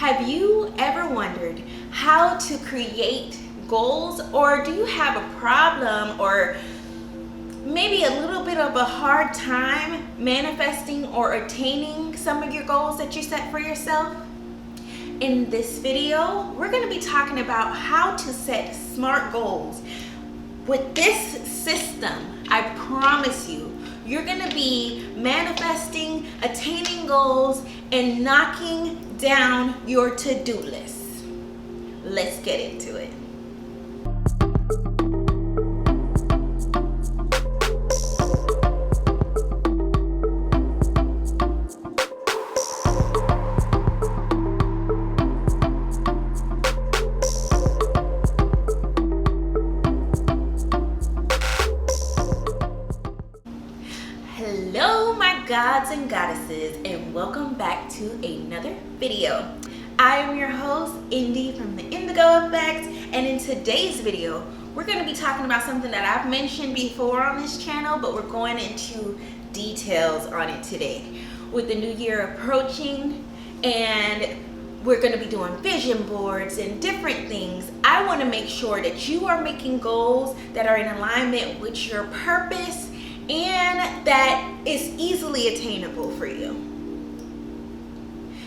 Have you ever wondered how to create goals, or do you have a problem or maybe a little bit of a hard time manifesting or attaining some of your goals that you set for yourself? In this video, we're going to be talking about how to set SMART goals. With this system, I promise you, you're going to be manifesting, attaining goals, and knocking down your to-do list. Let's get into it. Hello my gods and goddesses, and welcome back to another video. I am your host, Indy from the Indigo Effect, and in today's video, we're going to be talking about something that I've mentioned before on this channel, but we're going into details on it today. With the new year approaching, and we're going to be doing vision boards and different things, I want to make sure that you are making goals that are in alignment with your purpose and that is easily attainable for you.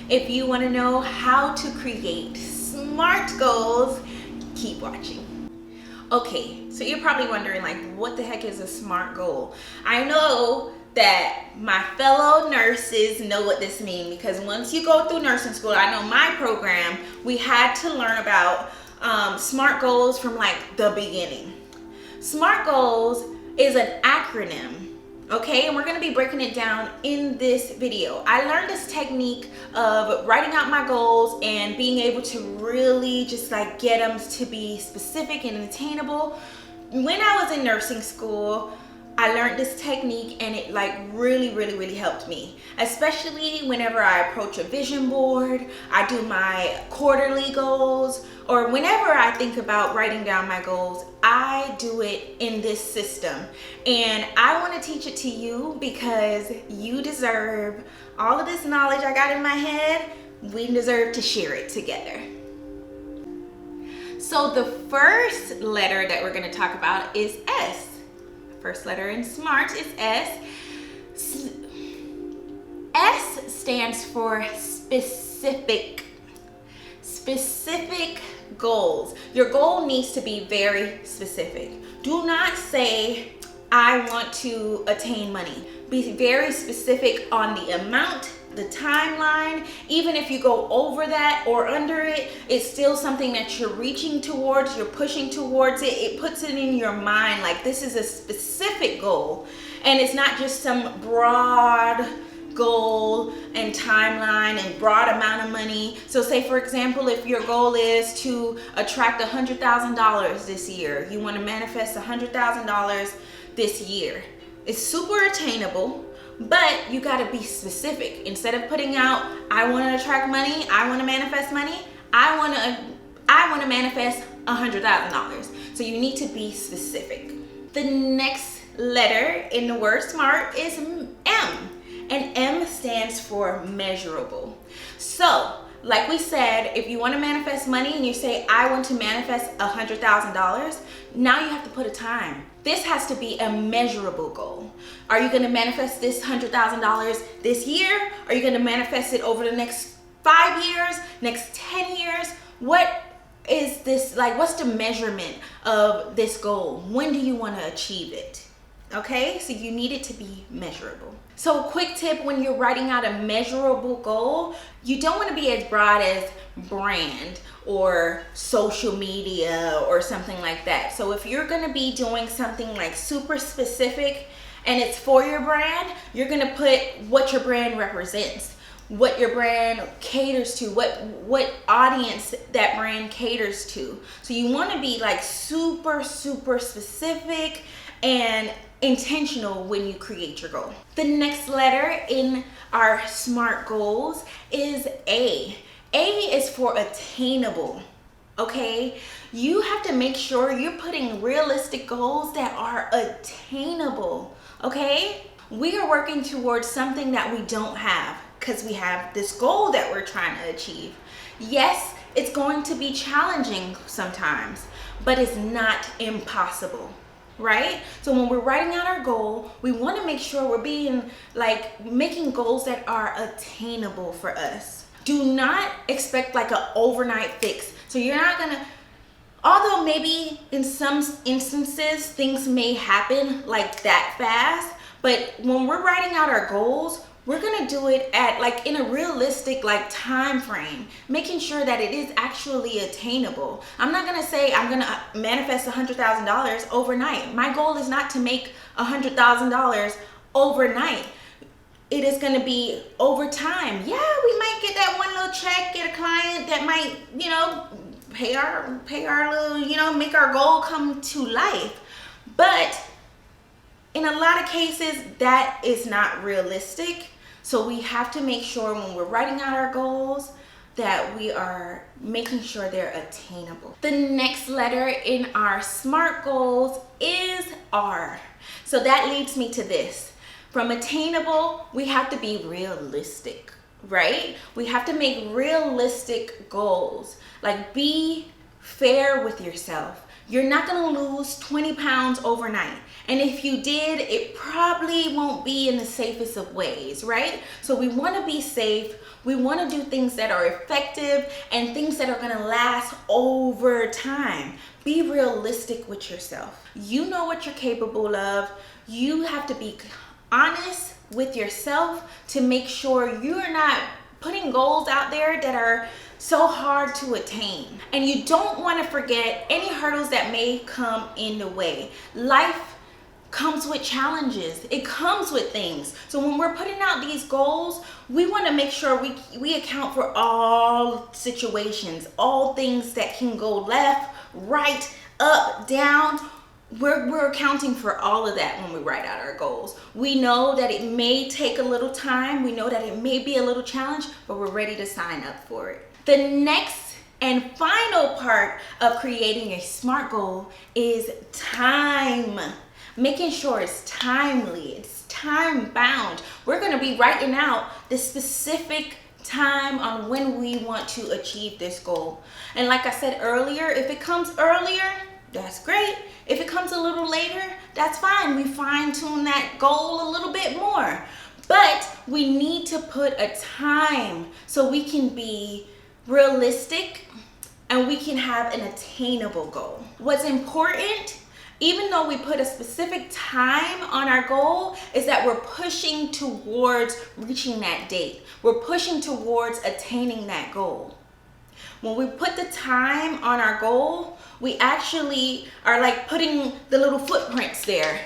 If you want to know how to create SMART goals, keep watching. Okay, so you're probably wondering, like, what the heck is a SMART goal? I know that my fellow nurses know what this means, because once you go through nursing school, I know my program, we had to learn about SMART goals from like the beginning. SMART goals is an acronym, okay, and we're going to be breaking it down in this video. I learned this technique of writing out my goals and being able to really just like get them to be specific and attainable. When I was in nursing school, I learned this technique, and it like really helped me, especially whenever I approach a vision board, I do my quarterly goals, or whenever I think about writing down my goals, I do it in this system. And I want to teach it to you because you deserve all of this knowledge I got in my head. We deserve to share it together. So the first letter that we're going to talk about is S. First letter in SMART is S. S stands for specific. Specific goals. Your goal needs to be very specific. Do not say, I want to attain money. Be very specific on the amount, the timeline. Even if you go over that or under it, it's still something that you're reaching towards, you're pushing towards it. It puts it in your mind like this is a specific goal, and it's not just some broad goal and timeline and broad amount of money. So say for example, if your goal is to attract $100,000 this year, you want to manifest $100,000 this year. It's super attainable, but you got to be specific. Instead of putting out, I want to attract money, I want to manifest money, I want to manifest $100,000. So you need to be specific. The next letter in the word SMART is M. And M stands for measurable. So, like we said, if you want to manifest money and you say, I want to manifest $100,000, now you have to put a time. This has to be a measurable goal. Are you going to manifest this $100,000 this year? Are you going to manifest it over the next 5 years, next 10 years? What is this, like, what's the measurement of this goal? When do you want to achieve it? Okay, so you need it to be measurable. So quick tip, when you're writing out a measurable goal, you don't want to be as broad as brand or social media or something like that. So if you're going to be doing something like super specific and it's for your brand, you're going to put what your brand represents, what your brand caters to, what audience that brand caters to. So you want to be like super specific and intentional when you create your goal. The next letter in our SMART goals is A. A is for attainable. Okay, you have to make sure you're putting realistic goals that are attainable. Okay, we are working towards something that we don't have. because we have this goal that we're trying to achieve. Yes, it's going to be challenging sometimes, but it's not impossible, right? So when we're writing out our goal, we want to make sure we're being like making goals that are attainable for us. Do not expect like an overnight fix. So you're not gonna, although maybe in some instances things may happen like that fast, but when we're writing out our goals, we're gonna do it at like in a realistic like time frame, making sure that it is actually attainable. I'm not gonna say I'm gonna manifest $100,000 overnight. My goal is not to make $100,000 overnight. It is gonna be over time. Yeah, we might get that one little check, get a client that might, you know, pay our little, you know, make our goal come to life. But in a lot of cases, that is not realistic. So we have to make sure when we're writing out our goals that we are making sure they're attainable. The next letter in our SMART goals is R. So that leads me to this. From attainable, we have to be realistic, right? We have to make realistic goals. Like, be fair with yourself. You're not gonna lose 20 pounds overnight. And if you did, it probably won't be in the safest of ways, right? So we wanna be safe. We wanna do things that are effective and things that are gonna last over time. Be realistic with yourself. You know what you're capable of. You have to be honest with yourself to make sure you're not putting goals out there that are so hard to attain. And you don't want to forget any hurdles that may come in the way. Life comes with challenges. It comes with things. So when we're putting out these goals, we want to make sure we account for all situations, all things that can go left, right, up, down. We're accounting for all of that when we write out our goals. We know that it may take a little time. We know that it may be a little challenge, but we're ready to sign up for it. The next and final part of creating a SMART goal is time. Making sure it's timely, it's time bound. We're gonna be writing out the specific time on when we want to achieve this goal. And like I said earlier, if it comes earlier, that's great. If it comes a little later, that's fine. We fine tune that goal a little bit more. But we need to put a time so we can be realistic and we can have an attainable goal. What's important, even though we put a specific time on our goal, is that we're pushing towards reaching that date. We're pushing towards attaining that goal. When we put the time on our goal, we actually are like putting the little footprints there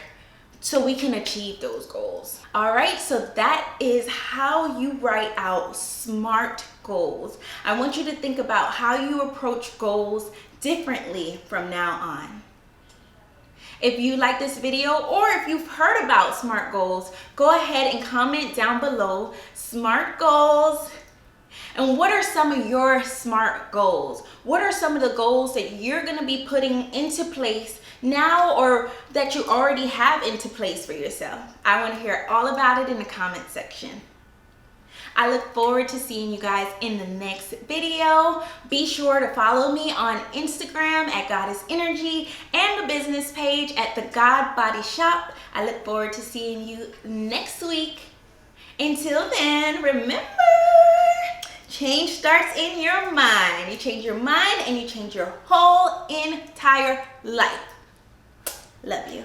so we can achieve those goals. All right, so that is how you write out SMART goals. I want you to think about how you approach goals differently from now on. If you like this video or if you've heard about SMART goals, go ahead and comment down below SMART goals. And what are some of your SMART goals? What are some of the goals that you're gonna be putting into place now or that you already have into place for yourself? I wanna hear all about it in the comment section. I look forward to seeing you guys in the next video. Be sure to follow me on Instagram at Goddess Energy and the business page at the God Body Shop. I look forward to seeing you next week. Until then, remember, change starts in your mind. You change your mind and you change your whole entire life. Love you.